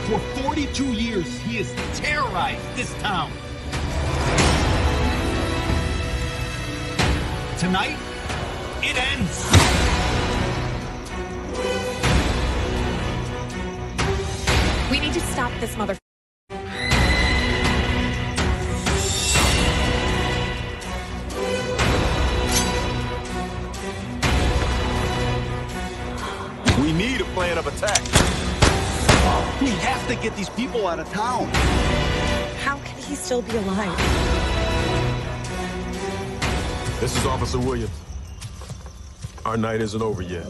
For 42 years, he has terrorized this town. Tonight, it ends. We need to stop this mother. We need a plan of attack. We have to get these people out of town. How can he still be alive? This is Officer Williams. Our night isn't over yet.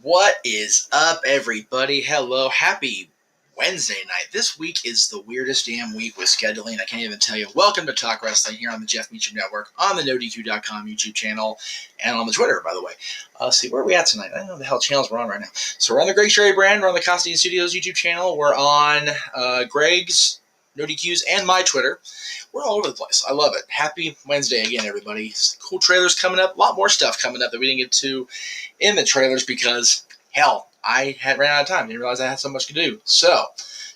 What is up, everybody? Hello, happy Wednesday night. This week is the weirdest damn week with scheduling. I can't even tell you. Welcome to Talk Wrestling here on the Jeff Meacham Network, on the NoDQ.com YouTube channel, and on the Twitter, by the way. Let's see, where are we at tonight? I don't know the hell channels we're on right now. So we're on the Greg Sherry brand. We're on the Costume Studios YouTube channel. We're on Greg's, NoDQ's, and my Twitter. We're all over the place. I love it. Happy Wednesday again, everybody. Cool trailers coming up. A lot more stuff coming up that we didn't get to in the trailers because, hell, I had ran out of time. Didn't realize I had so much to do. So,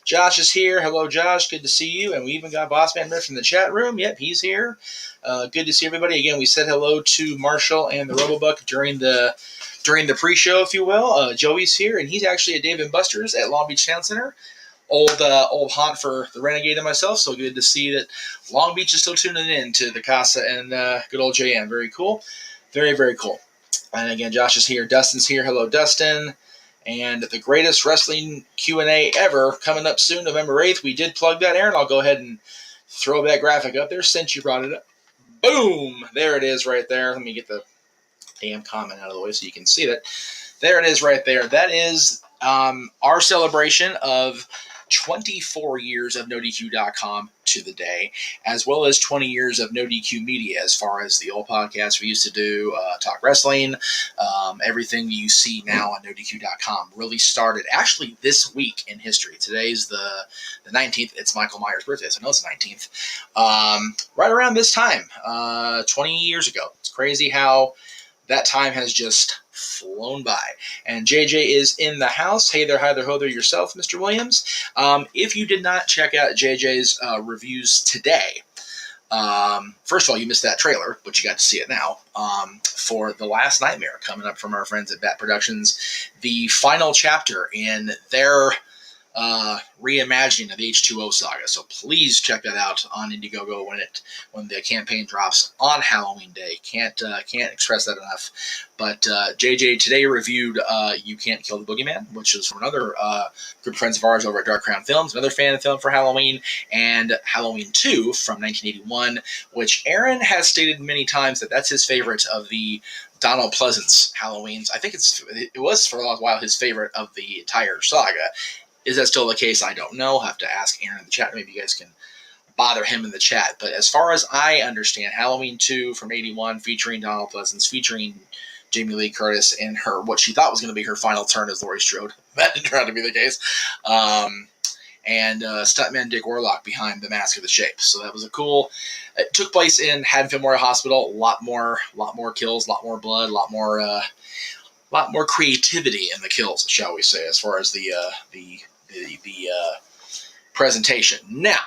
Josh is here. Hello, Josh. Good to see you. And we even got Boss Man Riff from the chat room. Yep, he's here. Good to see everybody. Again, we said hello to Marshall and the Robobuck during the pre-show, if you will. Joey's here, and he's actually at Dave & Buster's at Long Beach Town Center. Old haunt for the Renegade and myself, so good to see that Long Beach is still tuning in to the Casa and good old JM. Very cool. Very, very cool. And again, Josh is here. Dustin's here. Hello, Dustin. And the greatest wrestling Q&A ever coming up soon, November 8th. We did plug that, Aaron. I'll go ahead and throw that graphic up there since you brought it up. Boom! There it is right there. Let me get the damn comment out of the way so you can see it. There it is right there. That is our celebration of 24 years of NoDQ.com to the day, as well as 20 years of NoDQ Media as far as the old podcast we used to do, Talk Wrestling, everything you see now on NoDQ.com really started actually this week in history. Today's the 19th. It's Michael Myers' birthday, so I know it's the 19th. Right around this time, 20 years ago. It's crazy how that time has just flown by. And JJ is in the house. Hey there, hi there, ho there yourself, Mr. Williams. If you did not check out JJ's reviews today, first of all, you missed that trailer, but you got to see it now, for The Last Nightmare coming up from our friends at Bat Productions, the final chapter in their reimagining of the H2O saga. So please check that out on Indiegogo when the campaign drops on Halloween Day. Can't express that enough. But JJ today reviewed You Can't Kill the Boogeyman, which is from another group of friends of ours over at Dark Crown Films, another fan film for Halloween, and Halloween 2 from 1981, which Aaron has stated many times that that's his favorite of the Donald Pleasance Halloweens. I think it was for a long while his favorite of the entire saga. Is that still the case? I don't know. I'll have to ask Aaron in the chat. Maybe you guys can bother him in the chat. But as far as I understand, Halloween 2 from 81 featuring Donald Pleasance, featuring Jamie Lee Curtis in her, what she thought was going to be her final turn as Laurie Strode. That didn't turn out to be the case. And stuntman Dick Warlock behind the Mask of the Shape. So that was a cool. It took place in Haddonfield Memorial Hospital. A lot more kills, a lot more blood, a lot more creativity in the kills, shall we say, as far as the presentation. Now,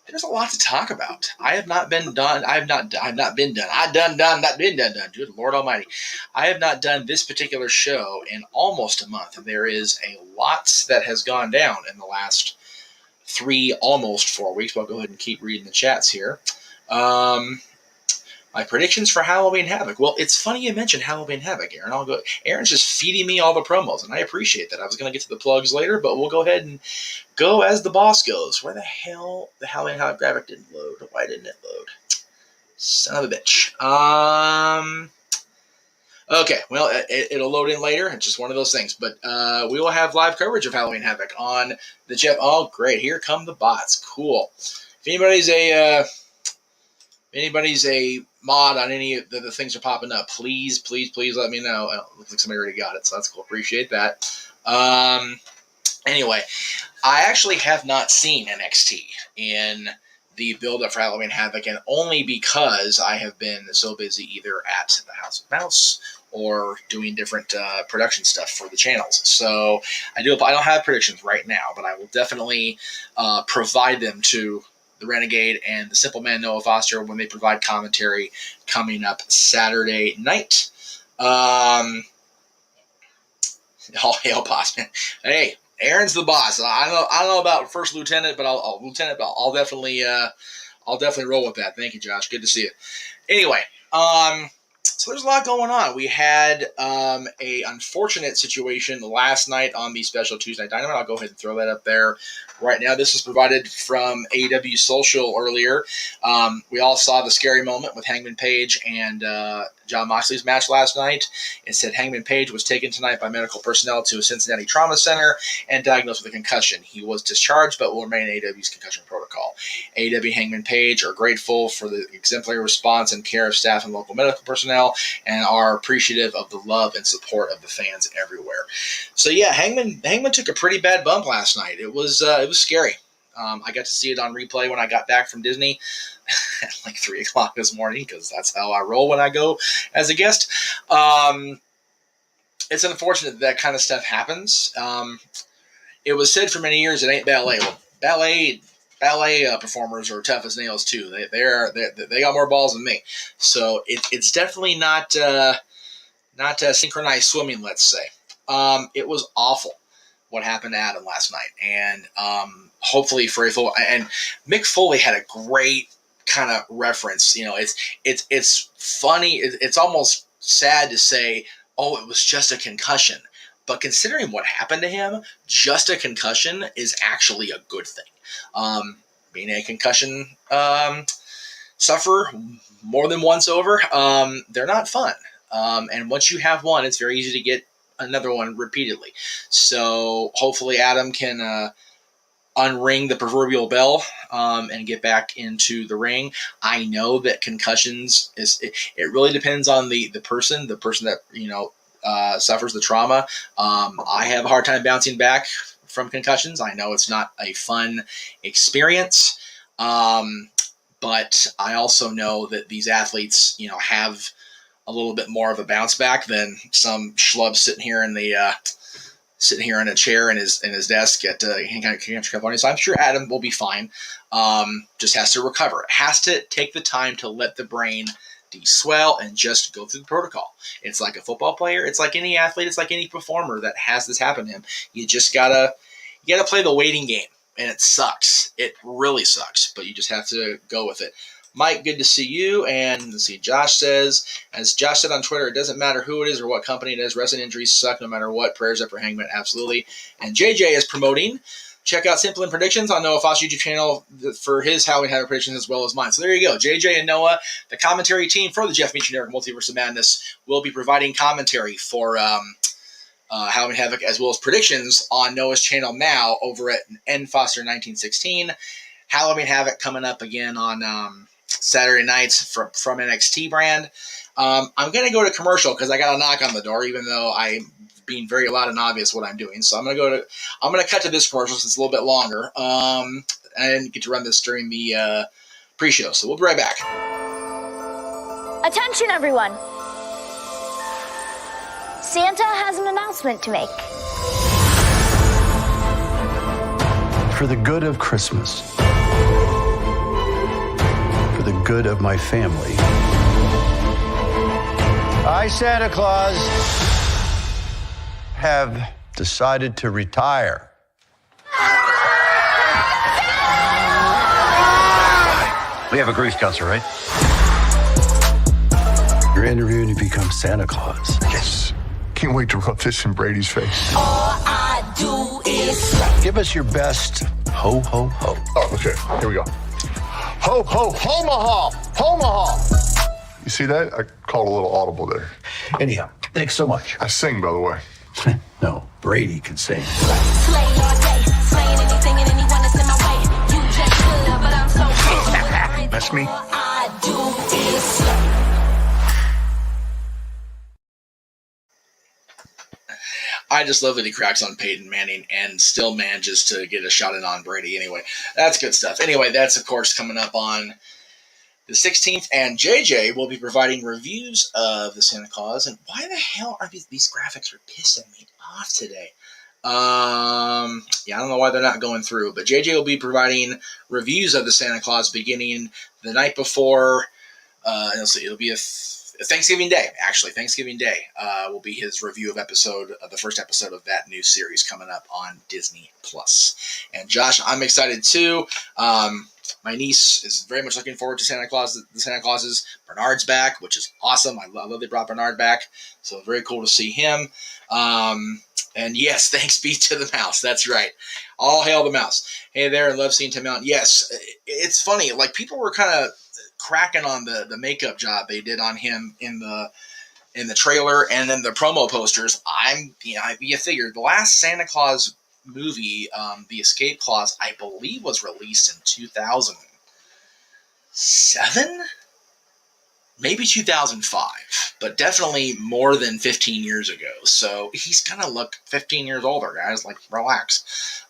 there's a lot to talk about. I have not been done. I have not been done. I done, not been done. Good Lord Almighty. I have not done this particular show in almost a month. There is a lot that has gone down in the last 3, almost 4 weeks. But I'll go ahead and keep reading the chats here. My predictions for Halloween Havoc. Well, it's funny you mentioned Halloween Havoc, Aaron. Aaron's just feeding me all the promos, and I appreciate that. I was going to get to the plugs later, but we'll go ahead and go as the boss goes. Where the hell the Halloween Havoc graphic didn't load? Why didn't it load? Son of a bitch. Okay, well, it'll load in later. It's just one of those things. But we will have live coverage of Halloween Havoc on the Jeff. Oh, great. Here come the bots. Cool. If anybody's a mod on any of the things that are popping up, please let me know. Oh, looks like somebody already got it, so that's cool. Appreciate that. Anyway, I actually have not seen NXT in the build-up for Halloween Havoc, and only because I have been so busy either at the House of Mouse or doing different production stuff for the channels. So I don't have predictions right now, but I will definitely provide them to the Renegade and the Simple Man Noah Foster when they provide commentary coming up Saturday night. All hail, boss man. Hey, Aaron's the boss. I don't know about first lieutenant, but I'll definitely roll with that. Thank you, Josh. Good to see you. Anyway, so there's a lot going on. We had a unfortunate situation last night on the special Tuesday Night Dynamite. I'll go ahead and throw that up there right now. This was provided from AEW Social earlier. We all saw the scary moment with Hangman Page and Jon Moxley's match last night. It said Hangman Page was taken tonight by medical personnel to a Cincinnati trauma center and diagnosed with a concussion. He was discharged but will remain in AEW's concussion protocol. AEW Hangman Page are grateful for the exemplary response and care of staff and local medical personnel and are appreciative of the love and support of the fans everywhere. So yeah, Hangman took a pretty bad bump last night. It was scary. I got to see it on replay when I got back from Disney at like 3 o'clock this morning because that's how I roll when I go as a guest. It's unfortunate that kind of stuff happens. It was said for many years it ain't ballet. Well, ballet performers are tough as nails too. They got more balls than me. So it's definitely not synchronized swimming, let's say. It was awful what happened to Adam last night, and hopefully and Mick Foley had a great kind of reference. You know, it's funny. It's almost sad to say, oh, it was just a concussion. But considering what happened to him, just a concussion is actually a good thing. Being a concussion sufferer more than once over, they're not fun. And once you have one, it's very easy to get another one repeatedly. So hopefully Adam can unring the proverbial bell and get back into the ring. I know that concussions it really depends on the person that suffers the trauma. I have a hard time bouncing back from concussions. I know it's not a fun experience, but I also know that these athletes, have a little bit more of a bounce back than some schlub sitting here in a chair in his desk at Cancer California. So I'm sure Adam will be fine. Just has to recover. It has to take the time to let the brain de-swell and just go through the protocol. It's like a football player. It's like any athlete. It's like any performer that has this happen to him. You gotta play the waiting game, and it sucks. It really sucks, but you just have to go with it. Mike, good to see you. And let's see, Josh says, as Josh said on Twitter, it doesn't matter who it is or what company it is. Wrestling injuries suck no matter what. Prayers up for Hangman, absolutely. And JJ is promoting. Check out Simple and Predictions on Noah Foss' YouTube channel for his Halloween Havoc predictions as well as mine. So there you go. JJ and Noah, the commentary team for the Jeff Meacham Network Multiverse of Madness, will be providing commentary for Halloween Havoc, as well as predictions on Noah's channel now over at N Foster 1916. Halloween Havoc coming up again on Saturday nights from NXT brand. I'm going to go to commercial because I got a knock on the door, even though I'm being very loud and obvious what I'm doing. So I'm going to cut to this commercial since it's a little bit longer. I didn't get to run this during the pre-show, so we'll be right back. Attention, everyone. Santa has an announcement to make. For the good of Christmas, for the good of my family, I, Santa Claus, have decided to retire. We have a grease counselor, right? You're interviewing to become Santa Claus. Yes. Can't wait to rub this in Brady's face. All I do is Give us your best ho, ho, ho. Oh, okay. Here we go. Ho, ho, Homaha! Homaha! You see that? I called a little audible there. Anyhow, thanks so much. I sing, by the way. No, Brady can sing. slay all day, slaying anything and anyone that's in my way. You just good, but I'm so good. That's me. All I do is slay. I just love that he cracks on Peyton Manning and still manages to get a shot in on Brady. Anyway, that's good stuff. Anyway, that's, of course, coming up on the 16th. And JJ will be providing reviews of the Santa Claus. And why the hell are these graphics are pissing me off today? I don't know why they're not going through. But JJ will be providing reviews of the Santa Claus beginning the night before. It'll be a Thanksgiving Day, actually. Thanksgiving Day will be his review of the first episode of that new series coming up on Disney Plus. And Josh, I'm excited too. My niece is very much looking forward to Santa Claus. The Santa Clauses. Bernard's back, which is awesome. I love they brought Bernard back, so very cool to see him. And yes, thanks be to the mouse. That's right. All hail the mouse. Hey there, and love seeing Tim Allen. Yes, it's funny. Like people were kind of cracking on the makeup job they did on him in the trailer and then the promo posters. You figure the last Santa Claus movie, The Escape Clause, I believe was released in 2007, maybe 2005, but definitely more than 15 years ago. So he's gonna look 15 years older, guys. Like, relax.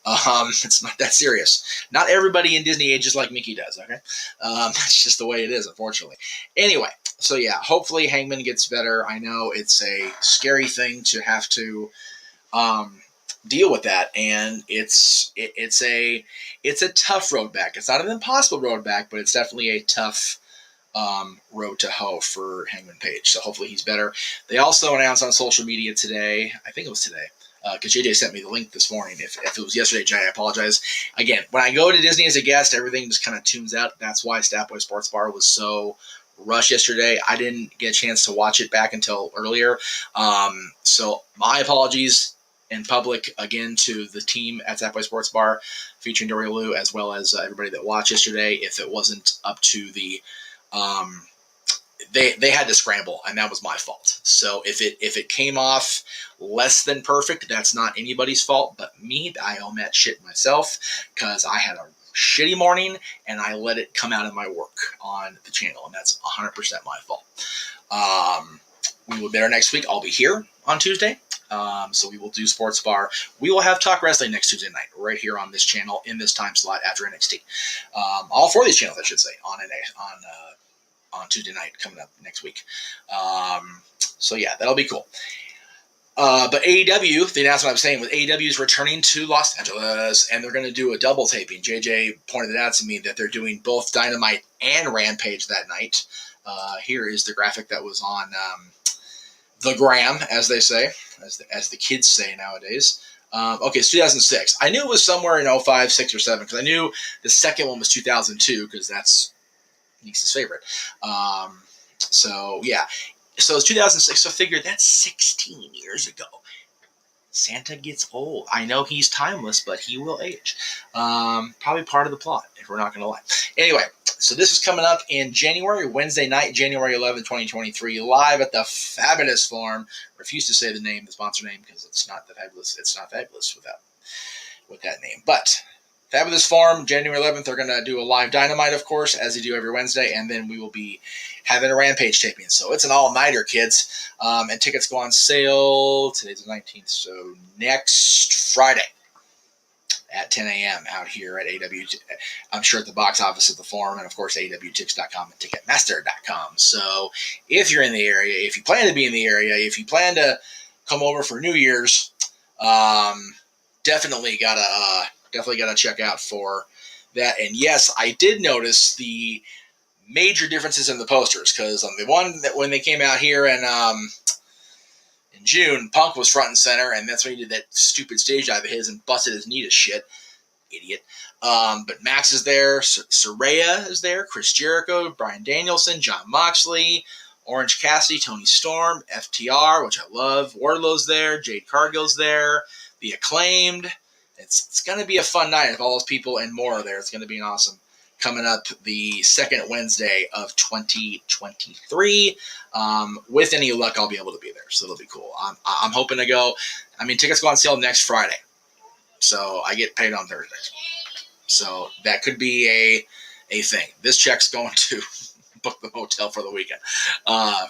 It's not that serious. Not everybody in Disney ages like Mickey does, okay? That's just the way it is, unfortunately. Anyway, so yeah, hopefully Hangman gets better. I know it's a scary thing to have to deal with that, and it's a tough road back. It's not an impossible road back, but it's definitely a tough road to hoe for Hangman Page. So hopefully he's better. They also announced on social media today, I think it was today, because JJ sent me the link this morning. If it was yesterday, Jay, I apologize. Again, when I go to Disney as a guest, everything just kind of tunes out. That's why Statboy Sports Bar was so rushed yesterday. I didn't get a chance to watch it back until earlier. So my apologies in public again to the team at Statboy Sports Bar featuring Dory Lou, as well as everybody that watched yesterday. If it wasn't up to the they had to scramble, and that was my fault. So if it came off less than perfect, that's not anybody's fault but me. I own that shit myself because I had a shitty morning and I let it come out of my work on the channel, and that's 100% my fault. We will be there next week. I'll be here on Tuesday. So we will do Sports Bar. We will have Talk Wrestling next Tuesday night, right here on this channel in this time slot after NXT. All four of these channels, I should say, on Tuesday night coming up next week. So yeah, that'll be cool. But AEW, the announcement I was saying, with AEW is returning to Los Angeles, and they're going to do a double taping. JJ pointed it out to me that they're doing both Dynamite and Rampage that night. Here is the graphic that was on the gram, as they say, as the kids say nowadays. Okay, it's 2006. I knew it was somewhere in 05, 6, or 7, because I knew the second one was 2002, because that's niece's favorite. So, yeah. So it's 2006, so figure that's 16 years ago. Santa gets old. I know he's timeless, but he will age. Probably part of the plot, if we're not going to lie. Anyway, so this is coming up in January, Wednesday night, January 11, 2023, live at the Fabulous Farm. Refuse to say the name, the sponsor name, because it's not the Fabulous. It's not Fabulous with that name. But Fabulous Farm, January 11th, they're going to do a live Dynamite, of course, as they do every Wednesday, and then we will be having a Rampage taping. So it's an all-nighter, kids. And tickets go on sale, today's the 19th, so next Friday at 10 a.m. out here at AW. I'm sure at the box office at the Forum, and of course awtix.com and ticketmaster.com. So if you're in the area, if you plan to be in the area, if you plan to come over for New Year's, definitely gotta check out for that. And yes, I did notice the major differences in the posters, because on the one that when they came out here in June, Punk was front and center, and that's when he did that stupid stage dive of his and busted his knee to shit. Idiot. But Max is there, Saraya is there, Chris Jericho, Bryan Danielson, Jon Moxley, Orange Cassidy, Tony Storm, FTR, which I love, Wardlow's there, Jade Cargill's there, The Acclaimed. It's going to be a fun night if all those people and more are there. It's going to be an awesome. Coming up the second Wednesday of 2023. With any luck, I'll be able to be there, so it'll be cool. I'm hoping to go. I mean, tickets go on sale next Friday, so I get paid on Thursdays. So that could be a thing. This check's going to book the hotel for the weekend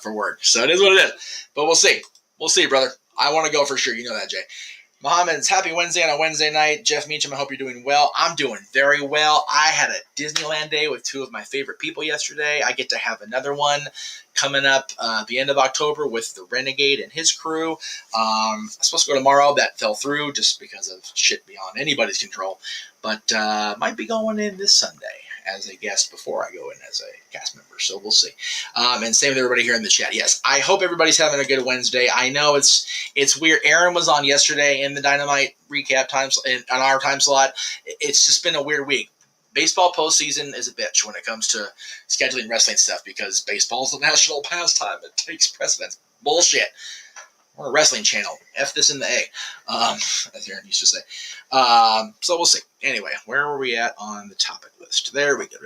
for work. So it is what it is. But we'll see. We'll see, brother. I want to go for sure. You know that, Jay. Mohammed, it's happy Wednesday on a Wednesday night. Jeff Meacham, I hope you're doing well. I'm doing very well. I had a Disneyland day with two of my favorite people yesterday. I get to have another one coming up at the end of October with the Renegade and his crew. I'm supposed to go tomorrow. That fell through just because of shit beyond anybody's control. But might be going in this Sunday as a guest before I go in as a cast member. So we'll see. And same with everybody here in the chat. Yes, I hope everybody's having a good Wednesday. I know it's weird. Aaron was on yesterday in the Dynamite recap on our time slot. It's just been a weird week. Baseball postseason is a bitch when it comes to scheduling wrestling stuff because baseball's a national pastime. It takes precedence. Bullshit. We're a wrestling channel. F this in the A, as Aaron used to say. So we'll see. Anyway, where were we at on the topic list? There we go.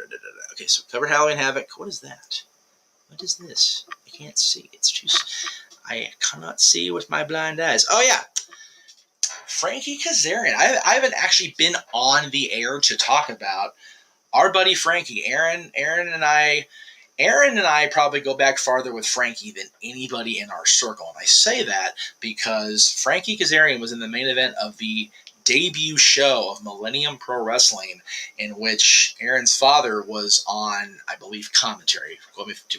Okay, so covered Halloween Havoc. What is that? What is this? I can't see. I cannot see with my blind eyes. Oh, yeah. Frankie Kazarian. I haven't actually been on the air to talk about our buddy Frankie. Aaron and I probably go back farther with Frankie than anybody in our circle. And I say that because Frankie Kazarian was in the main event of the debut show of Millennium Pro Wrestling, in which Aaron's father was on, I believe, commentary.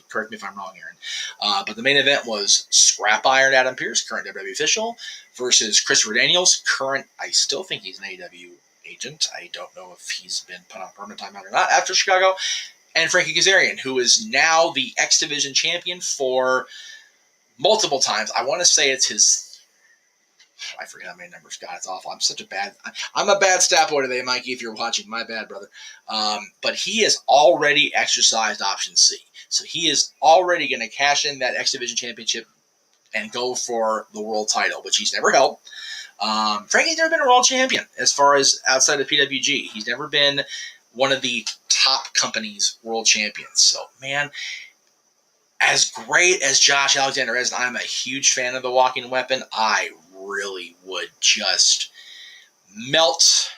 Correct me if I'm wrong, Aaron. But the main event was Scrap Iron Adam Pearce, current WWE official, versus Christopher Daniels, current, I still think he's an AEW agent. I don't know if he's been put on permanent timeout or not after Chicago. And Frankie Kazarian, who is now the X Division champion for multiple times. I want to say it's his... I forget how many numbers. God, it's awful. I'm a bad stat boy today, Mikey, if you're watching. My bad, brother. But he has already exercised option C. So he is already going to cash in that X Division championship and go for the world title, which he's never held. Frankie's never been a world champion as far as outside of PWG. He's never been one of the top companies' world champions. So, man, as great as Josh Alexander is, and I'm a huge fan of the Walking Weapon, I really would just melt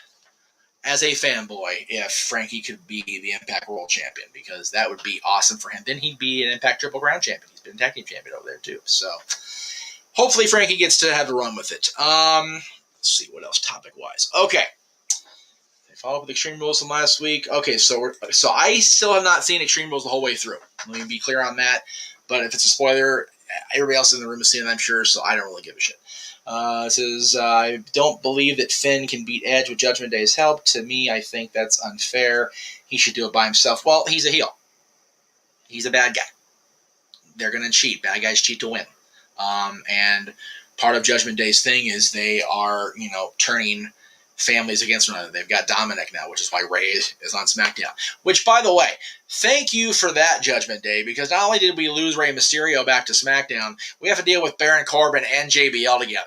as a fanboy if Frankie could be the Impact World Champion, because that would be awesome for him. Then he'd be an Impact Triple Crown Champion. He's been Tag Team Champion over there, too. So, hopefully Frankie gets to have a run with it. Let's see what else topic-wise. Okay. Follow up with Extreme Rules from last week. Okay, so I still have not seen Extreme Rules the whole way through. Let me be clear on that. But if it's a spoiler, everybody else in the room has seen it, I'm sure, so I don't really give a shit. It says, I don't believe that Finn can beat Edge with Judgment Day's help. To me, I think that's unfair. He should do it by himself. Well, he's a heel. He's a bad guy. They're going to cheat. Bad guys cheat to win. And part of Judgment Day's thing is they are, turning families against one another. They've got Dominic now, which is why Ray is on SmackDown. Which, by the way, thank you for that, Judgment Day, because not only did we lose Rey Mysterio back to SmackDown, we have to deal with Baron Corbin and JBL together.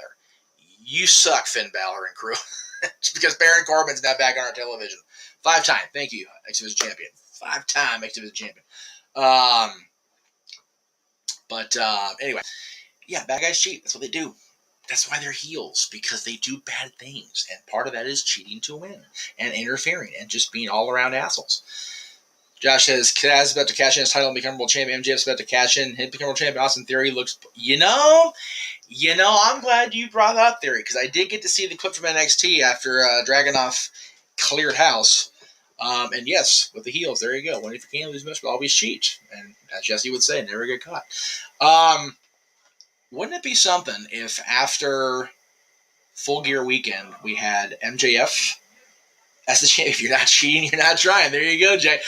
You suck, Finn Balor and crew. Just because Baron Corbin's not back on our television. 5-time. Thank you, X Division champion. 5-time X Division champion. Anyway. Yeah, bad guys cheat. That's what they do. That's why they're heels, because they do bad things. And part of that is cheating to win and interfering and just being all around assholes. Josh says, Kaz is about to cash in his title and become world champion. MJF's about to cash in. Hit become world champion. Austin Theory looks, I'm glad you brought that up, Theory, because I did get to see the clip from NXT after Dragunov cleared house. And yes, with the heels, there you go. When if you can't lose much, but always cheat. And as Jesse would say, never get caught. Wouldn't it be something if after Full Gear Weekend we had MJF as the champion? If you're not cheating, you're not trying. There you go, Jay.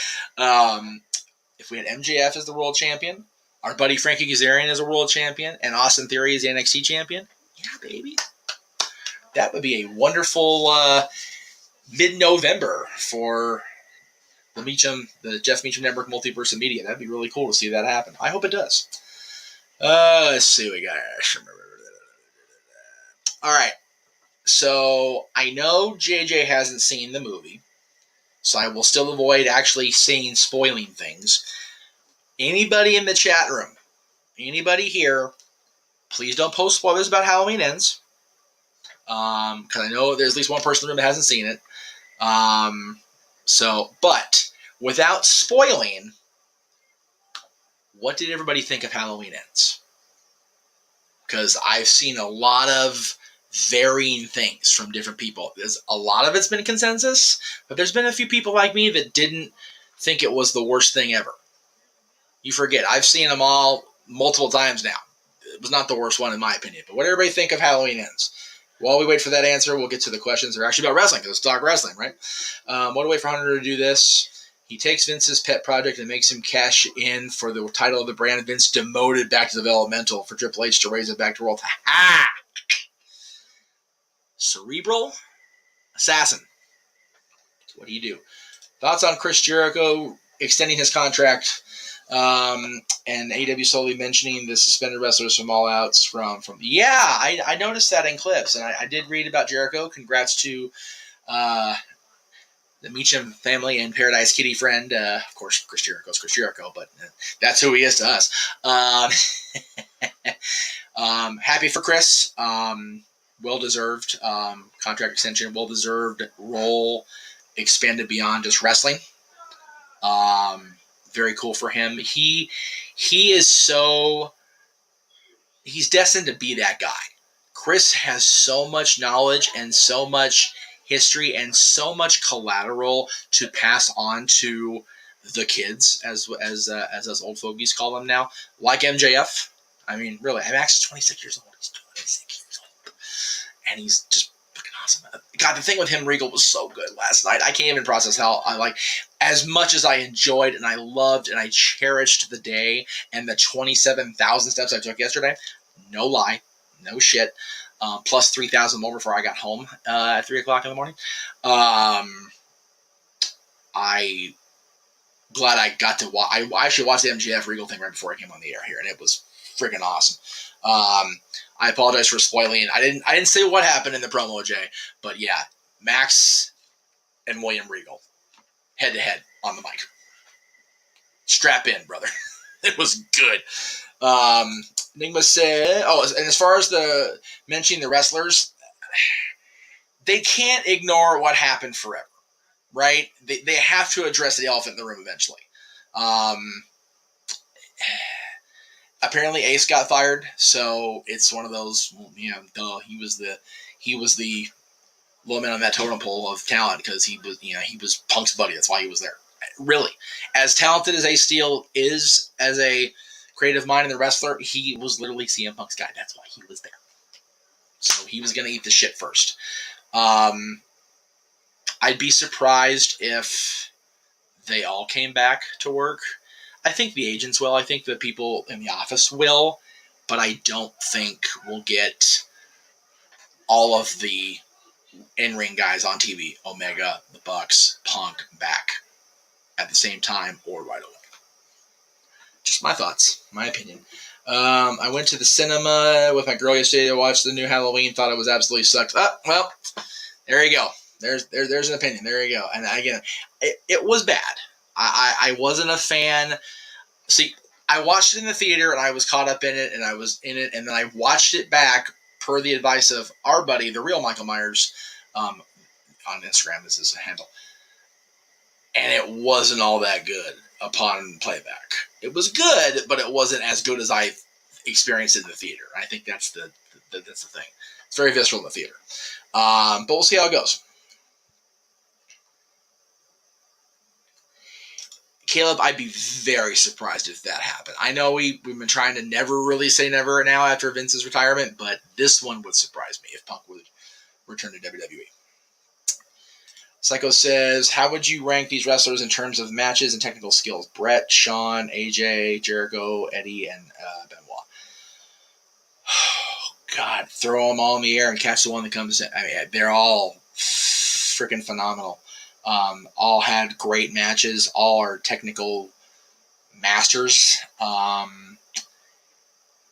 If we had MJF as the world champion, our buddy Frankie Kazarian as a world champion, and Austin Theory as the NXT champion, yeah, baby. That would be a wonderful mid-November for the Jeff Meacham Network Multiverse of Media. That'd be really cool to see that happen. I hope it does. Let's see what we got. All right. So I know JJ hasn't seen the movie, so I will still avoid actually spoiling things. Anybody in the chat room, anybody here, please don't post spoilers about Halloween Ends. Because I know there's at least one person in the room that hasn't seen it. But without spoiling, what did everybody think of Halloween Ends? Because I've seen a lot of varying things from different people. A lot of it's been consensus, but there's been a few people like me that didn't think it was the worst thing ever. You forget, I've seen them all multiple times now. It was not the worst one in my opinion. But what did everybody think of Halloween Ends? While we wait for that answer, we'll get to the questions. They're actually about wrestling, because it's Talk Wrestling, right? What do we wait for Hunter to do this? He takes Vince's pet project and makes him cash in for the title of the brand. Vince demoted back to developmental for Triple H to raise it back to world. Ha! Cerebral assassin. That's what he do. Thoughts on Chris Jericho extending his contract, and AEW slowly mentioning the suspended wrestlers from All Outs from. Yeah, I noticed that in clips, and I did read about Jericho. Congrats to the Meacham family and Paradise Kitty friend. Of course, Chris Jericho's Chris Jericho, but that's who he is to us. Happy for Chris. Well-deserved contract extension. Well-deserved role expanded beyond just wrestling. Very cool for him. He is he's destined to be that guy. Chris has so much knowledge and so much history and so much collateral to pass on to the kids, as us old fogies call them now, like MJF. I mean, really, Max is 26 years old. He's 26 years old, and he's just fucking awesome. God, the thing with him, Regal, was so good last night. I can't even process how as much as I enjoyed and I loved and I cherished the day and the 27,000 steps I took yesterday. No lie, no shit. Plus 3,000 more before I got home at 3 o'clock in the morning. I glad I got to watch. I actually watched the MJF Regal thing right before I came on the air here, and it was freaking awesome. I apologize for spoiling. I didn't say what happened in the promo, Jay, but yeah, Max and William Regal head to head on the mic. Strap in, brother. It was good. Nigma said, and as far as the mentioning the wrestlers, they can't ignore what happened forever, right? They have to address the elephant in the room eventually. Apparently Ace got fired, so it's one of those, he was the low man on that totem pole of talent because he was Punk's buddy. That's why he was there. Really, as talented as Ace Steel is as a creative mind and the wrestler, he was literally CM Punk's guy. That's why he was there. So he was going to eat the shit first. I'd be surprised if they all came back to work. I think the agents will. I think the people in the office will. But I don't think we'll get all of the in-ring guys on TV, Omega, the Bucks, Punk, back at the same time or right away. Just my thoughts, my opinion. I went to the cinema with my girl yesterday to watch the new Halloween. Thought it was absolutely sucked. Well, there you go. There's an opinion. There you go. And again, it was bad. I wasn't a fan. See, I watched it in the theater and I was caught up in it and I was in it, and then I watched it back per the advice of our buddy, the real Michael Myers, on Instagram. This is a handle. And it wasn't all that good upon playback. It was good, but it wasn't as good as I experienced it in the theater. I think that's the thing. It's very visceral in the theater. But we'll see how it goes. Caleb, I'd be very surprised if that happened. I know we've been trying to never really say never now after Vince's retirement, but this one would surprise me if Punk would return to WWE. Psycho says, how would you rank these wrestlers in terms of matches and technical skills? Brett, Shawn, AJ, Jericho, Eddie, and Benoit. Oh, God, throw them all in the air and catch the one that comes in. I mean, they're all freaking phenomenal. All had great matches. All are technical masters.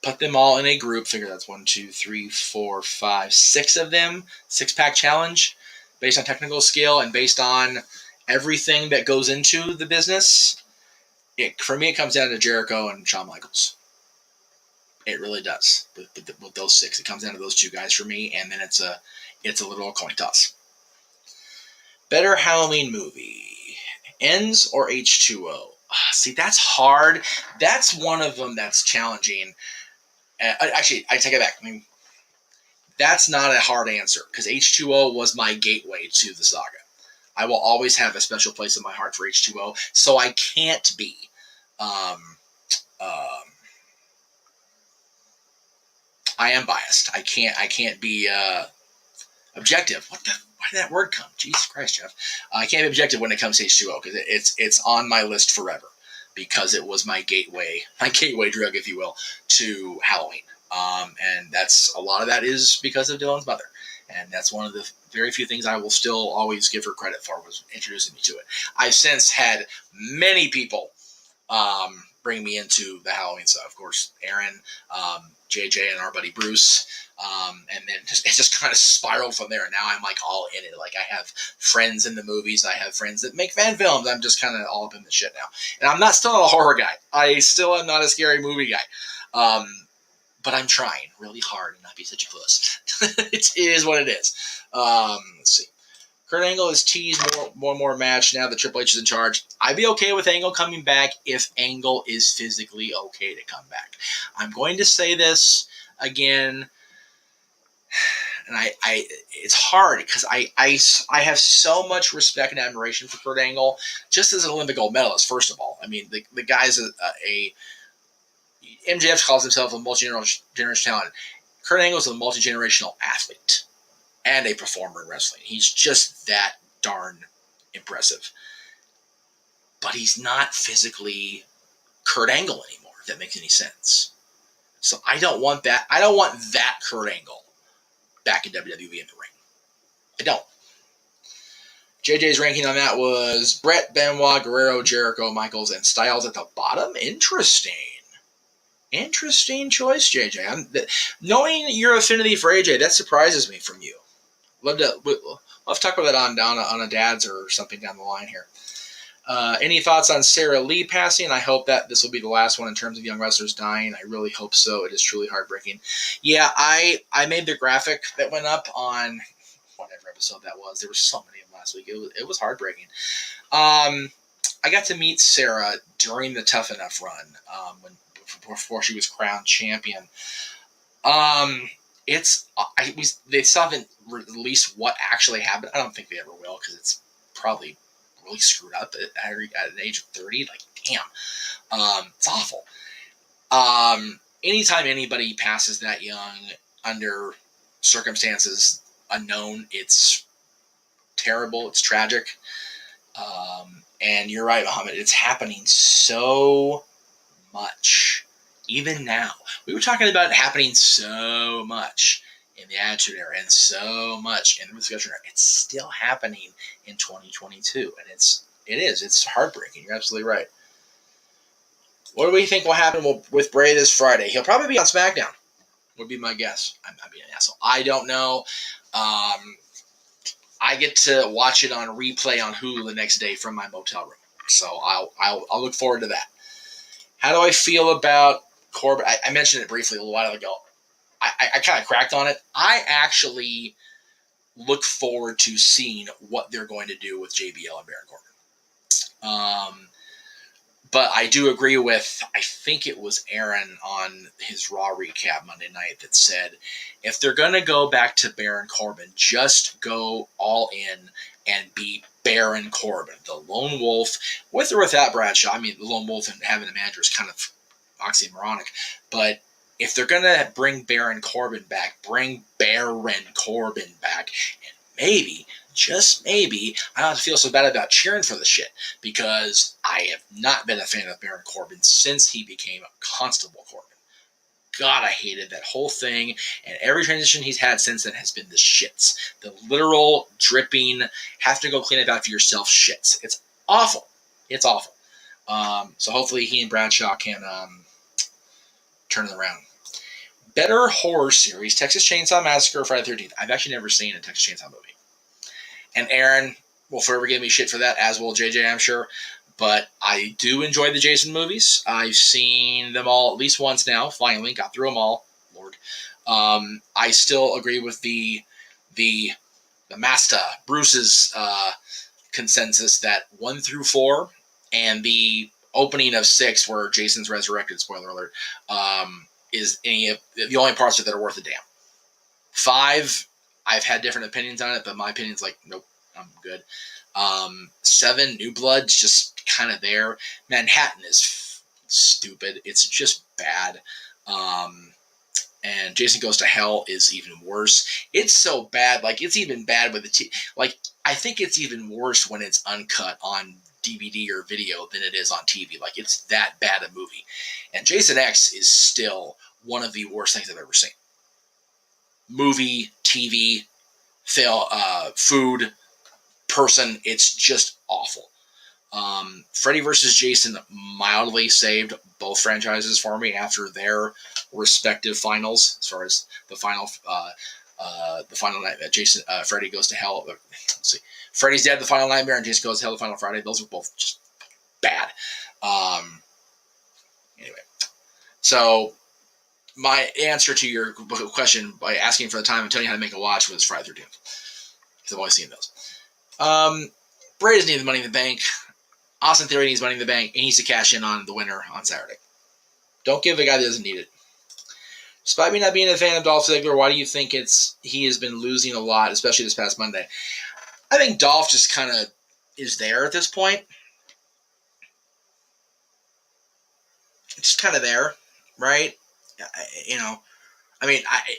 Put them all in a group. Figure that's 1, 2, 3, 4, 5, 6 of them. 6-pack challenge based on technical skill and based on everything that goes into the business. For me, it comes down to Jericho and Shawn Michaels. It really does. With those 6, it comes down to those 2 guys for me, and then it's a little coin toss. Better Halloween movie, Ends or H2O? See, that's hard. That's one of them that's challenging. Actually, I take it back. I mean, that's not a hard answer because H2O was my gateway to the saga. I will always have a special place in my heart for H2O, so I can't be I am biased. I can't be objective. Why did that word come? Jesus Christ, Jeff. I can't be objective when it comes to H2O because it's on my list forever because it was my gateway drug, if you will, to Halloween. And that's a lot of that is because of Dylan's mother. And that's one of the very few things I will still always give her credit for was introducing me to it. I've since had many people bring me into the Halloween stuff. Of course, Aaron, JJ, and our buddy Bruce. And then it just kind of spiraled from there. And now I'm like all in it. Like I have friends in the movies. I have friends that make fan films. I'm just kind of all up in the shit now. And I'm not still not a horror guy. I still am not a scary movie guy. But I'm trying really hard and not be such a puss. It is what it is. Let's see. Kurt Angle is teased more match now that Triple H is in charge. I'd be okay with Angle coming back if Angle is physically okay to come back. I'm going to say this again, and I it's hard because I have so much respect and admiration for Kurt Angle just as an Olympic gold medalist. First of all, I mean the guy's a MJF calls himself a multi-generational talent. Kurt Angle is a multi-generational athlete and a performer in wrestling. He's just that darn impressive. But he's not physically Kurt Angle anymore, if that makes any sense. So I don't want that. I don't want that Kurt Angle back in WWE in the ring. I don't. JJ's ranking on that was Brett, Benoit, Guerrero, Jericho, Michaels, and Styles at the bottom. Interesting choice, JJ. Knowing your affinity for AJ, that surprises me from you. We'll have to talk about that on a dad's or something down the line here. Any thoughts on Sarah Lee passing? I hope that this will be the last one in terms of young wrestlers dying. I really hope so. It is truly heartbreaking. Yeah, I made the graphic that went up on whatever episode that was. There were so many of them last week. It was heartbreaking. I got to meet Sarah during the Tough Enough run before she was crowned champion. They still haven't released what actually happened. I don't think they ever will because it's probably really screwed up at an age of 30. Like, damn. It's awful. Anytime anybody passes that young under circumstances unknown, it's terrible. It's tragic. And you're right, Muhammad. It's happening so much. Even now. We were talking about it happening so much in the Attitude Era and so much in the discussion era. It's still happening in 2022. And it's heartbreaking. You're absolutely right. What do we think will happen with Bray this Friday? He'll probably be on SmackDown, would be my guess. I'm being an asshole. I don't know. I get to watch it on replay on Hulu the next day from my motel room. So I'll look forward to that. How do I feel about Corbin? I mentioned it briefly a little while ago. I kind of cracked on it. I actually look forward to seeing what they're going to do with JBL and Baron Corbin. But I do agree with, I think it was Aaron on his Raw recap Monday night that said, if they're going to go back to Baron Corbin, just go all in and be Baron Corbin, the lone wolf, with or without Bradshaw. I mean, the lone wolf and having a manager is kind of oxymoronic, but if they're going to bring Baron Corbin back, bring Baron Corbin back, and maybe, just maybe, I don't have to feel so bad about cheering for the shit, because I have not been a fan of Baron Corbin since he became Constable Corbin. God, I hated that whole thing, and every transition he's had since then has been the shits. The literal, dripping, have to go clean up after yourself shits. It's awful. It's awful. So hopefully he and Bradshaw can turn it around. Better horror series, Texas Chainsaw Massacre, Friday the 13th. I've actually never seen a Texas Chainsaw movie. And Aaron will forever give me shit for that, as will JJ, I'm sure. But I do enjoy the Jason movies. I've seen them all at least once now, finally. Got through them all. Lord. I still agree with the Master, Bruce's consensus that 1 through 4 and the opening of 6, where Jason's resurrected, spoiler alert, is the only parts of it that are worth a damn. 5, I've had different opinions on it, but my opinion's like, nope, I'm good. 7, New Blood's just kind of there. Manhattan is stupid. It's just bad. And Jason Goes to Hell is even worse. It's so bad. Like, it's even bad with the like, I think it's even worse when it's uncut on DVD or video than it is on TV. Like, it's that bad a movie. And Jason X is still one of the worst things I've ever seen. Movie, TV, food, person, it's just awful. Freddy vs. Jason mildly saved both franchises for me after their respective finals, as far as the final night that Freddy Goes to Hell. Let's see, Freddy's Dead, the final nightmare, and Jason Goes to Hell, the final Friday. Those were both just bad. Anyway, so my answer to your question by asking for the time and telling you how to make a watch was Friday the 13th, because I've always seen those. Bray doesn't need the Money in the Bank. Austin Theory needs Money in the Bank. He needs to cash in on the winner on Saturday. Don't give a guy that doesn't need it. Despite me not being a fan of Dolph Ziggler, why do you think he has been losing a lot, especially this past Monday? I think Dolph just kind of is there at this point. It's kind of there, right?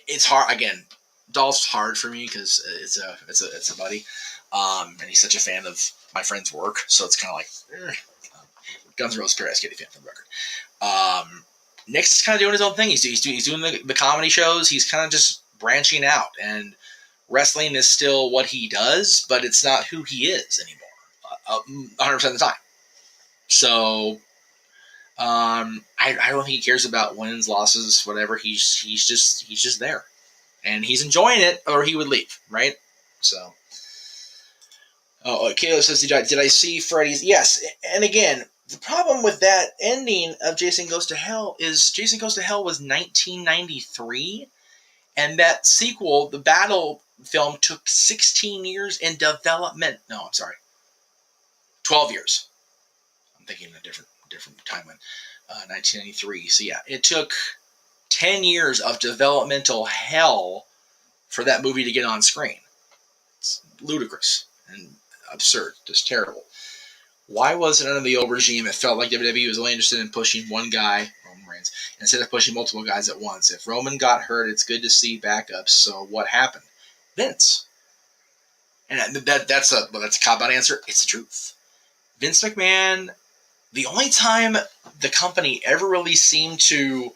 It's hard. Again, Dolph's hard for me because it's a buddy, and he's such a fan of my friend's work, so it's kind of like Guns N' Roses pure Kitty fan for the record. Nick's is kind of doing his own thing. He's doing the comedy shows. He's kind of just branching out, and wrestling is still what he does, but it's not who he is anymore, 100% of the time. So I don't think he cares about wins, losses, whatever. He's just there, and he's enjoying it, or he would leave, right? So. Oh, Caleb says, did I see Freddy's? Yes, and again, the problem with that ending of Jason Goes to Hell is Jason Goes to Hell was 1993, and that sequel, the Battle film, took 16 years in development. No, I'm sorry, 12 years. I'm thinking a different timeline. 1993. So yeah, it took 10 years of developmental hell for that movie to get on screen. It's ludicrous and absurd, just terrible. Why was it under the old regime it felt like WWE was only interested in pushing one guy, Roman Reigns, instead of pushing multiple guys at once? If Roman got hurt, it's good to see backups. So what happened? Vince. And that's a cop-out answer. It's the truth. Vince McMahon, the only time the company ever really seemed to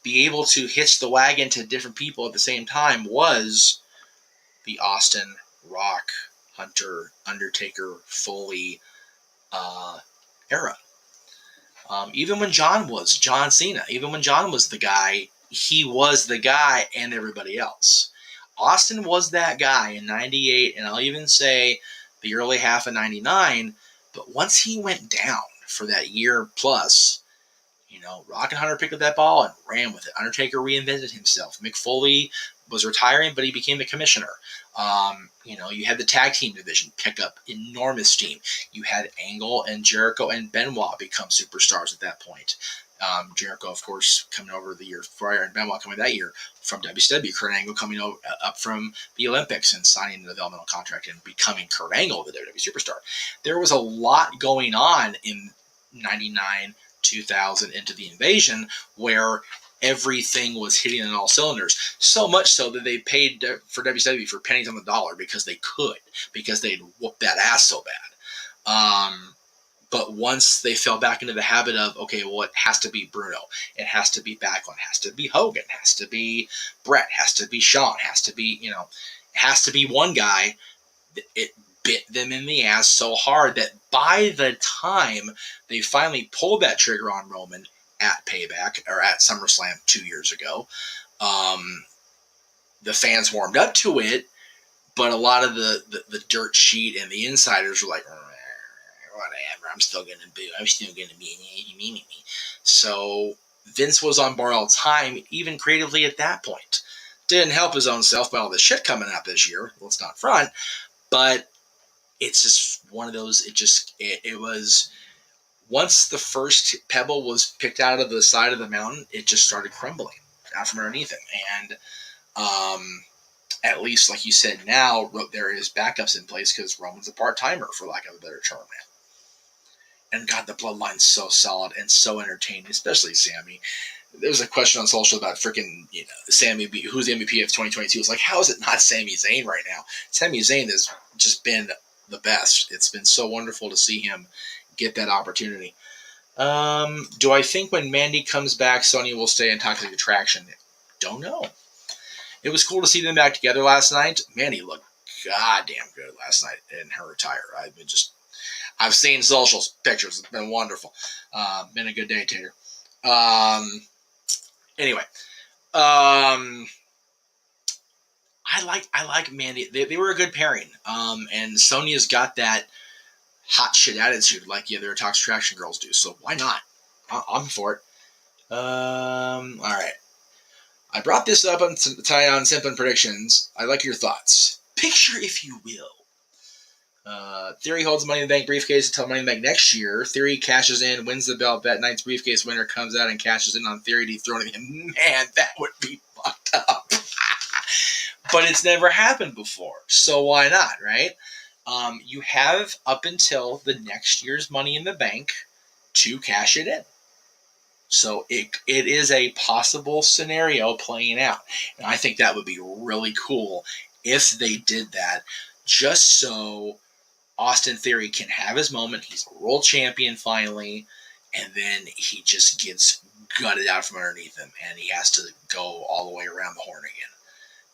be able to hitch the wagon to different people at the same time was the Austin, Rock, Hunter, Undertaker, Foley era. Even when John Cena, even when John was the guy, he was the guy and everybody else. Austin was that guy in 98, and I'll even say the early half of 99, but once he went down for that year plus, Rock and Hunter picked up that ball and ran with it. Undertaker reinvented himself. Mick Foley was retiring, but he became the commissioner. You had the tag team division pick up enormous steam. You had Angle and Jericho and Benoit become superstars at that point. Jericho, of course, coming over the year prior, and Benoit coming that year from WCW. Kurt Angle coming up from the Olympics and signing the developmental contract and becoming Kurt Angle, the WWE superstar. There was a lot going on in 99, 2000 into the invasion where everything was hitting on all cylinders. So much so that they paid for WCW for pennies on the dollar because they could, because they'd whooped that ass so bad. But once they fell back into the habit of, okay, well, it has to be Bruno, it has to be Backlund, it has to be Hogan, it has to be Brett, it has to be Shawn, it has to be, it has to be one guy, it bit them in the ass so hard that by the time they finally pulled that trigger on Roman at Payback, or at SummerSlam 2 years ago, the fans warmed up to it, but a lot of the dirt sheet and the insiders were like, whatever, I'm still going to be me. So Vince was on board all the time, even creatively at that point. Didn't help his own self by all the shit coming out this year. Let's not front. But it's just one of those, it was, once the first pebble was picked out of the side of the mountain, it just started crumbling out from underneath it. And at least, like you said, now there is backups in place because Roman's a part-timer, for lack of a better term, man. And God, the bloodline's so solid and so entertaining, especially Sammy. There was a question on social about freaking, Sammy, who's the MVP of 2022. It's like, how is it not Sami Zayn right now? Sami Zayn has just been the best. It's been so wonderful to see him get that opportunity. Do I think when Mandy comes back, Sonya will stay in Toxic Attraction? Don't know. It was cool to see them back together last night. Mandy looked goddamn good last night in her attire. I've seen social pictures. It's been wonderful. Been a good day, Tater. Anyway, I like Mandy. They were a good pairing. And Sonya's got that hot shit attitude like the other Toxic Attraction girls do. So why not? I'm for it. All right. I brought this up on Simple Predictions. I like your thoughts. Picture, if you will. Theory holds Money in the Bank briefcase until Money in the Bank next year. Theory cashes in, wins the belt. That night's briefcase winner comes out and cashes in on Theory dethroning him. Man, that would be fucked up. But it's never happened before, so why not, right? You have up until the next year's Money in the Bank to cash it in. So it is a possible scenario playing out. And I think that would be really cool if they did that, just so Austin Theory can have his moment. He's a world champion finally, and then he just gets gutted out from underneath him, and he has to go all the way around the horn again.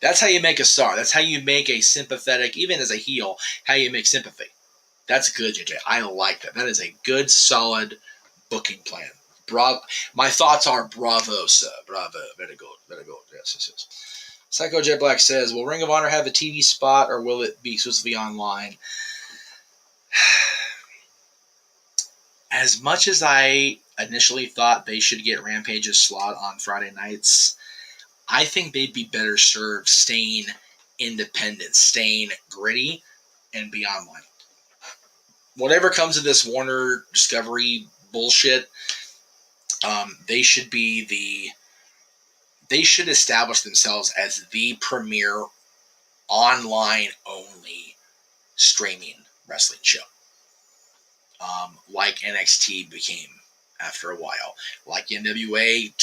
That's how you make a star. That's how you make a sympathetic, even as a heel, how you make sympathy. That's good, JJ. I like that. That is a good, solid booking plan. Bravo. My thoughts are bravo, sir. Bravo. Very good. Very good. Yes. Psycho Jet Black says, will Ring of Honor have a TV spot or will it be exclusively online? As much as I initially thought they should get Rampage's slot on Friday nights, I think they'd be better served staying independent, staying gritty, and be online. Whatever comes of this Warner Discovery bullshit, they should establish themselves as the premier online only streaming wrestling show. Like NXT became after a while. Like NWA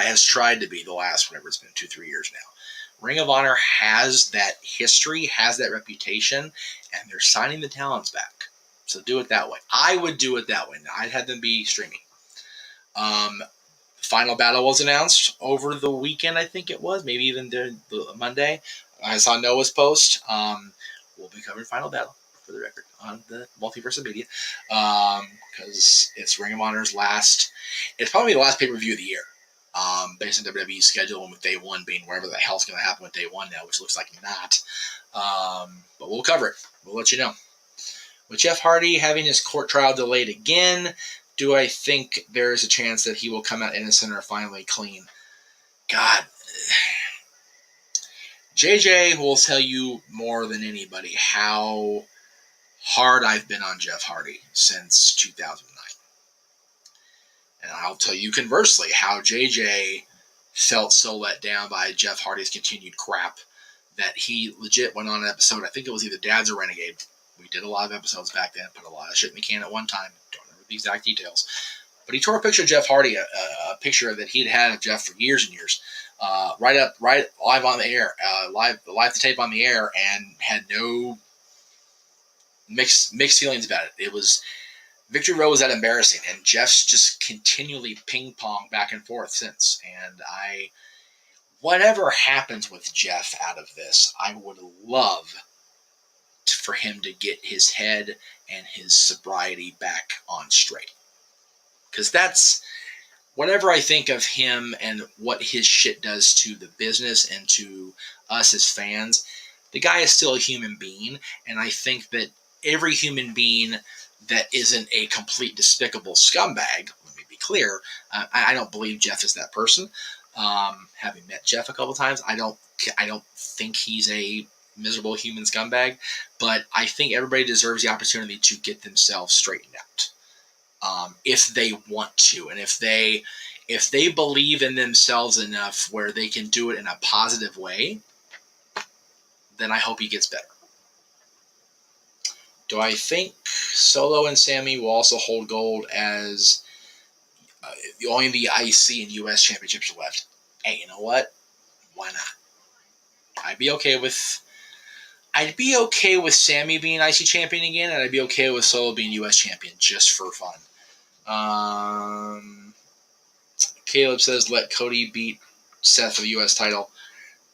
has tried to be the last, whatever it's been, 2-3 years now. Ring of Honor has that history, has that reputation, and they're signing the talents back. So do it that way. I would do it that way. I'd have them be streaming. Final Battle was announced over the weekend, I think it was. Maybe even the Monday. I saw Noah's post. We'll be covering Final Battle, for the record, on the Multiverse of Media. because it's Ring of Honor's last. It's probably the last pay-per-view of the year, based on WWE's schedule, and with Day 1 being wherever the hell's going to happen with Day 1 now, which looks like not. But we'll cover it. We'll let you know. With Jeff Hardy having his court trial delayed again, do I think there is a chance that he will come out innocent or finally clean? God. JJ will tell you more than anybody how hard I've been on Jeff Hardy since 2009. And I'll tell you conversely how JJ felt so let down by Jeff Hardy's continued crap that he legit went on an episode. I think it was either Dad's or Renegade. We did a lot of episodes back then, put a lot of shit in the can at one time. Don't remember the exact details. But he tore a picture of Jeff Hardy, a picture that he'd had of Jeff for years and years, right live on the air, live to tape on the air, and had no mixed feelings about it. It was Victory Road was that embarrassing, and Jeff's just continually ping pong back and forth since. And whatever happens with Jeff out of this, I would love for him to get his head and his sobriety back on straight. Because that's whatever I think of him and what his shit does to the business and to us as fans. The guy is still a human being, and I think that every human being that isn't a complete despicable scumbag, let me be clear, I don't believe Jeff is that person. Having met Jeff a couple times, I don't think he's a miserable human scumbag, but I think everybody deserves the opportunity to get themselves straightened out, if they want to, and if they believe in themselves enough where they can do it in a positive way, then I hope he gets better. Do I think Solo and Sammy will also hold gold as only the IC and US championships are left? Hey, you know what? Why not? I'd be okay with Sammy being IC champion again, and I'd be okay with Solo being US champion just for fun. Caleb says, let Cody beat Seth for the US title.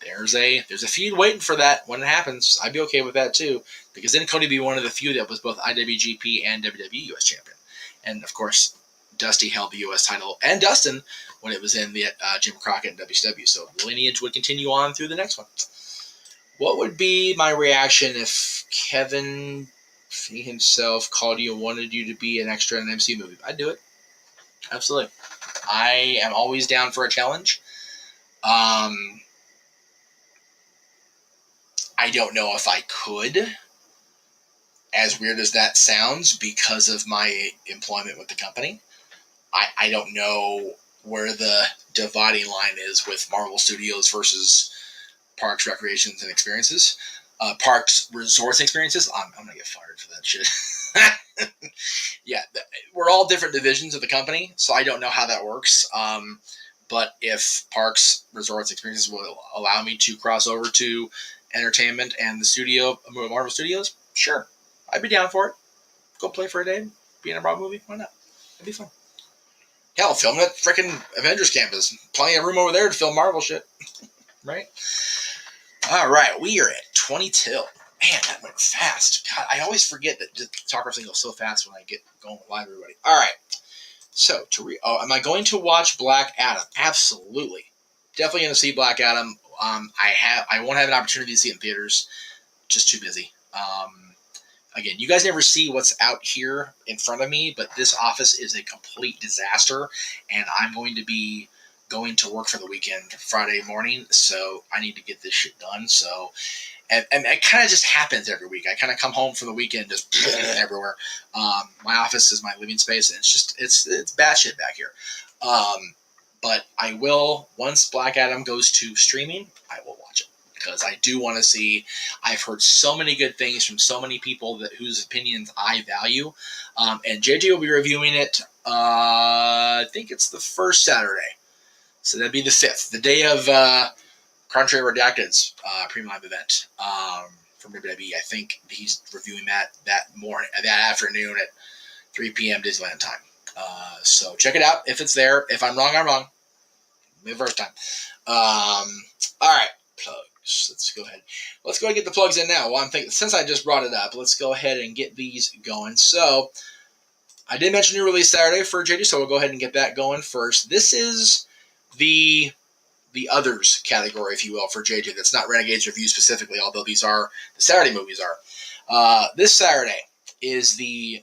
There's a feud waiting for that when it happens. I'd be okay with that too, because then Cody would be one of the few that was both IWGP and WWE US champion. And of course, Dusty held the US title, and Dustin, when it was in the Jim Crockett and WCW. So the lineage would continue on through the next one. What would be my reaction if Kevin himself called you and wanted you to be an extra in an MC movie? I'd do it. Absolutely. I am always down for a challenge. I don't know if I could, as weird as that sounds, because of my employment with the company. I don't know where the dividing line is with Marvel Studios versus Parks, Recreations, and Experiences. Parks, Resorts, and Experiences. I'm going to get fired for that shit. Yeah, we're all different divisions of the company, so I don't know how that works. But if Parks, Resorts, Experiences will allow me to cross over to entertainment and the studio, Marvel Studios, sure. I'd be down for it. Go play for a day, be in a Marvel movie. Why not? It'd be fun. Hell, film at freaking Avengers Campus. Plenty of room over there to film Marvel shit. Right? All right, we are at 22. Man, that went fast. God, I always forget that Talk Wrestling goes so fast when I get going with live everybody. All right. So, am I going to watch Black Adam? Absolutely. Definitely going to see Black Adam. I won't have an opportunity to see it in theaters. Just too busy. Again, you guys never see what's out here in front of me, but this office is a complete disaster, and I'm going to be going to work for the weekend Friday morning, so I need to get this shit done. So, and it kind of just happens every week. I kind of come home from the weekend just everywhere. My office is my living space, and it's bad shit back here. But I will, once Black Adam goes to streaming, I will watch it. Because I do want to see. I've heard so many good things from so many people whose opinions I value. And JJ will be reviewing it, I think it's the first Saturday. So that'd be the 5th, the day of Contrary Redacted's pre-live event from WWE. I think he's reviewing that afternoon at 3 p.m. Disneyland time. So check it out if it's there. If I'm wrong, I'm wrong. The first time. All right, plugs. Let's go ahead. Let's go ahead and get the plugs in now. Well, I'm thinking, since I just brought it up, let's go ahead and get these going. So, I did mention new release Saturday for JJ, so we'll go ahead and get that going first. This is the others category, if you will, for JJ. That's not Renegades Review specifically, although these are the Saturday movies are. This Saturday is the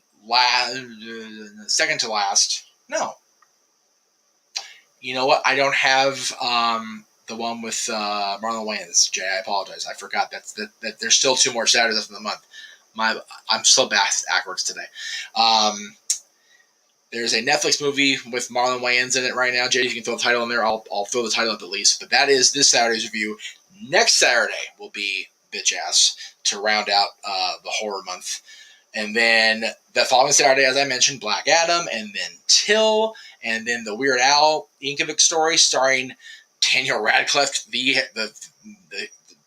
second to last. No. You know what? I don't have the one with Marlon Wayans, Jay. I apologize. I forgot that there's still 2 more Saturdays left in the month. I'm so backwards today. There's a Netflix movie with Marlon Wayans in it right now. Jay, you can throw the title in there. I'll throw the title up at least. But that is this Saturday's review. Next Saturday will be Bitch Ass to round out the horror month. And then the following Saturday, as I mentioned, Black Adam, and then Till, and then the Weird Al Yankovic story starring Daniel Radcliffe, the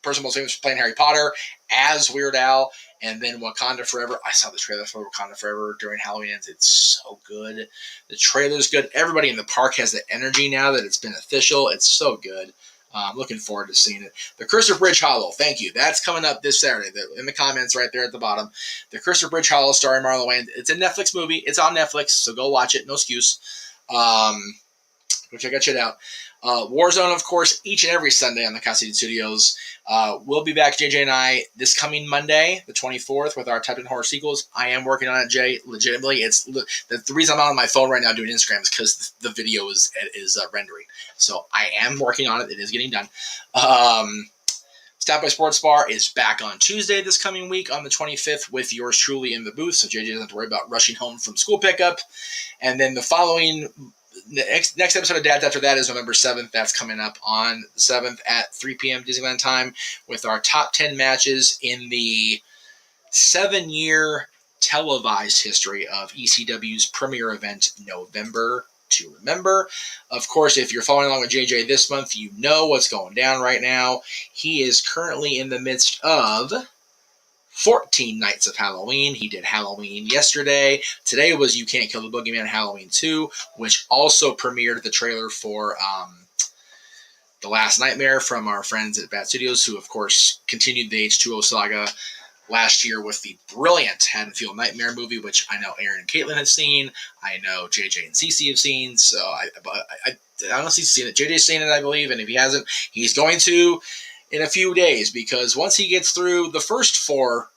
person most famous for playing Harry Potter, as Weird Al, and then Wakanda Forever. I saw the trailer for Wakanda Forever during Halloween Ends. It's so good. The trailer's good. Everybody in the park has the energy now that it's been official. It's so good. I'm looking forward to seeing it. The Curse of Bridge Hollow. Thank you. That's coming up this Saturday. In the comments right there at the bottom. The Curse of Bridge Hollow starring Marlon Wayans. It's a Netflix movie. It's on Netflix, so go watch it. No excuse. Go check that shit out. Warzone, of course, each and every Sunday on the Cassidy Studios. We'll be back, JJ and I, this coming Monday, the 24th, with our Typed in Horror sequels. I am working on it, Jay. Legitimately, it's the reason I'm on my phone right now doing Instagram is because the video is rendering. So I am working on it. It is getting done. Stat by Sports Bar is back on Tuesday this coming week on the 25th with yours truly in the booth, so JJ doesn't have to worry about rushing home from school pickup. And then the following next episode of Dads after that is November 7th. That's coming up on the 7th at 3 p.m. Disneyland time with our top 10 matches in the 7-year televised history of ECW's premier event, November to Remember. Of course, if you're following along with JJ this month, you know what's going down right now. He is currently in the midst of 14 nights of Halloween. He did Halloween yesterday. Today was You Can't Kill the Boogeyman Halloween 2, which also premiered the trailer for The Last Nightmare from our friends at Bat Studios, who, of course, continued the H2O saga last year with the brilliant Haddonfield Nightmare movie, which I know Aaron and Caitlin have seen. I know JJ and Cece have seen. So I don't know if Cece's seen it. JJ's seen it, I believe, and if he hasn't, he's going to in a few days, because once he gets through the first 4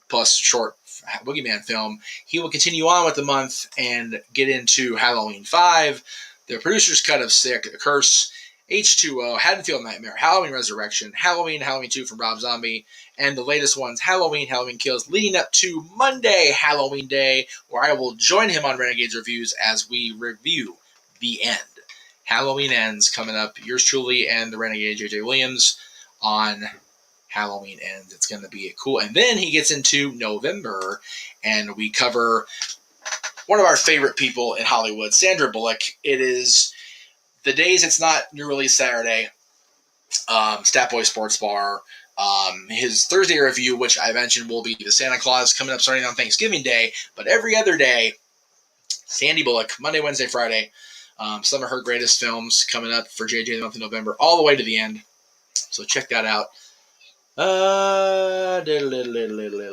plus short Boogeyman film, he will continue on with the month and get into Halloween 5, the producer's cut of Sick, The Curse, H2O, Haddonfield Nightmare, Halloween Resurrection, Halloween 2 from Rob Zombie, and the latest ones, Halloween Kills, leading up to Monday, Halloween Day, where I will join him on Renegades Reviews as we review The End. Halloween Ends coming up. Yours truly and the Renegade JJ Williams on Halloween Ends. It's going to be cool. And then he gets into November, and we cover one of our favorite people in Hollywood, Sandra Bullock. It is the days it's not New Release Saturday, Stat Boy Sports Bar, his Thursday review, which I mentioned will be the Santa Claus coming up starting on Thanksgiving Day, but every other day, Sandy Bullock, Monday, Wednesday, Friday, some of her greatest films coming up for JJ in the month of November, all the way to the end. So check that out.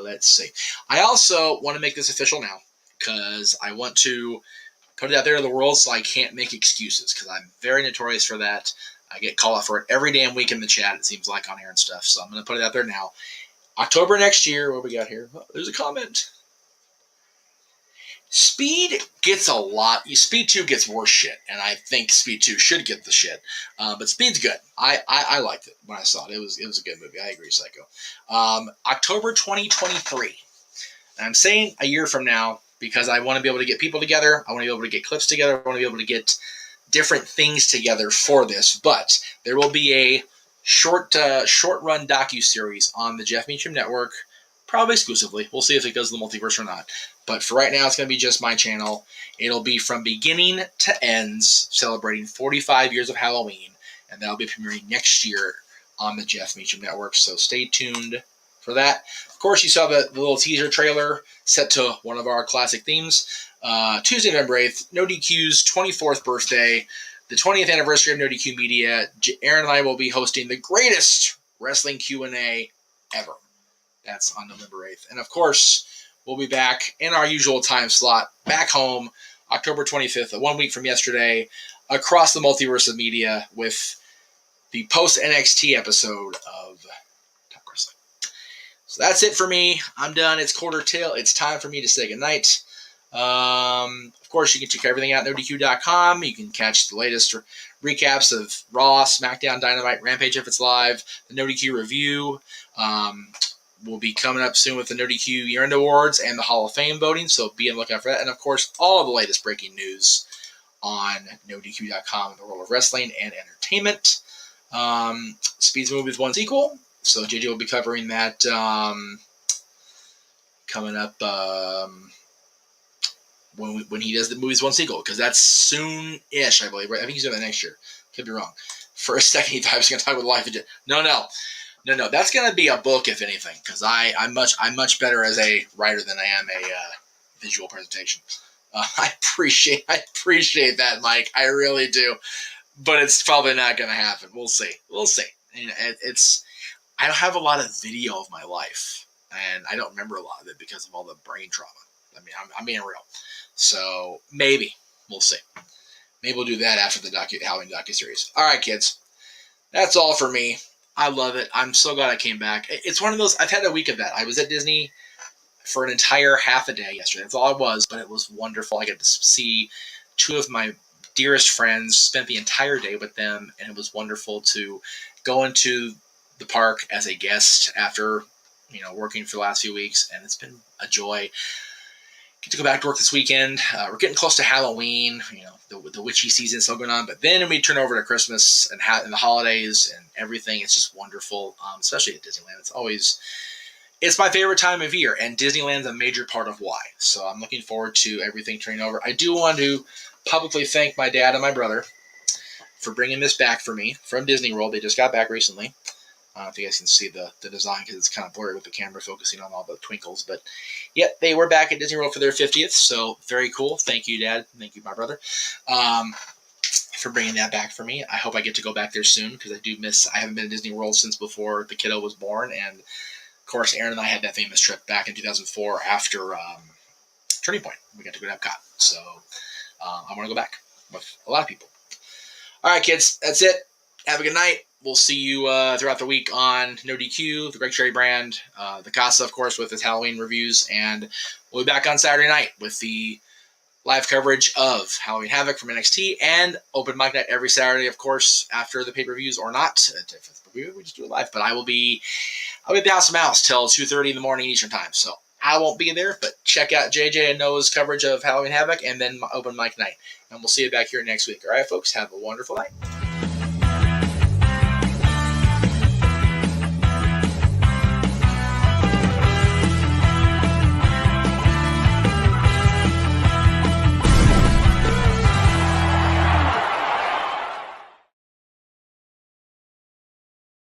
Let's see. I also want to make this official now because I want to put it out there to the world so I can't make excuses, because I'm very notorious for that. I get called out for it every damn week in the chat, it seems like, on air and stuff. So I'm going to put it out there now. October next year, what we got here? Oh, there's a comment. Speed gets a lot. Speed 2 gets worse shit, and I think Speed 2 should get the shit. But Speed's good. I liked it when I saw it. It was a good movie. I agree, Psycho. October 2023. And I'm saying a year from now because I want to be able to get people together. I want to be able to get clips together. I want to be able to get different things together for this. But there will be a short run docu-series on the Jeff Meacham Network, probably exclusively. We'll see if it goes to the multiverse or not. But for right now, it's going to be just my channel. It'll be from beginning to ends, celebrating 45 years of Halloween. And that'll be premiering next year on the Jeff Meacham Network. So stay tuned for that. Of course, you saw the little teaser trailer set to one of our classic themes. Tuesday, November 8th, No DQ's 24th birthday, the 20th anniversary of No DQ Media. Aaron and I will be hosting the greatest wrestling Q&A ever. That's on November 8th. And of course, we'll be back in our usual time slot, back home, October 25th, 1 week from yesterday, across the multiverse of media with the post-NXT episode of Talk Wrestling. So that's it for me. I'm done. It's quarter till. It's time for me to say goodnight. Of course, you can check everything out at NoDQ.com. You can catch the latest recaps of Raw, SmackDown, Dynamite, Rampage if it's live, the NoDQ review. Will be coming up soon with the NoDQ Year-End Awards and the Hall of Fame voting, so be on the lookout for that. And, of course, all of the latest breaking news on NoDQ.com in the world of wrestling and entertainment. Speed's Movies 1 sequel, so JJ will be covering that coming up when he does the Movies 1 sequel, because that's soon-ish, I believe. Right? I think he's doing that next year. Could be wrong. For a second, he thought I was going to talk about Life of JJ. No. That's going to be a book, if anything, because I'm much better as a writer than I am a visual presentation. I appreciate that, Mike. I really do, but it's probably not going to happen. We'll see. And I don't have a lot of video of my life, and I don't remember a lot of it because of all the brain trauma. I mean, I'm being real. So maybe we'll see. Maybe we'll do that after the Halloween docuseries. All right, kids. That's all for me. I love it. I'm so glad I came back. It's one of those, I've had a week of that. I was at Disney for an entire half a day yesterday. That's all I was, but it was wonderful. I got to see two of my dearest friends, spent the entire day with them, and it was wonderful to go into the park as a guest after, working for the last few weeks, and it's been a joy. Get to go back to work this weekend. We're getting close to Halloween, the witchy season still going on, but then we turn over to Christmas and the holidays and everything. It's just wonderful, especially at Disneyland. It's my favorite time of year, and Disneyland's a major part of why. So I'm looking forward to everything turning over. I do want to publicly thank my dad and my brother for bringing this back for me from Disney World. They just got back recently. I don't know if you guys can see the design because it's kind of blurry with the camera focusing on all the twinkles. But, yep, they were back at Disney World for their 50th, so very cool. Thank you, Dad. Thank you, my brother, for bringing that back for me. I hope I get to go back there soon because I haven't been to Disney World since before the kiddo was born. And, of course, Aaron and I had that famous trip back in 2004 after Turning Point. We got to go to Epcot. So I want to go back with a lot of people. All right, kids, that's it. Have a good night. We'll see you throughout the week on No DQ, the Greg Cherry brand, the Casa, of course, with his Halloween reviews, and we'll be back on Saturday night with the live coverage of Halloween Havoc from NXT and open mic night every Saturday, of course, after the pay-per-views or not. We just do it live, but I'll be at the House of Mouse till 2:30 in the morning Eastern time, so I won't be there, but check out JJ and Noah's coverage of Halloween Havoc and then open mic night, and we'll see you back here next week. All right, folks, have a wonderful night.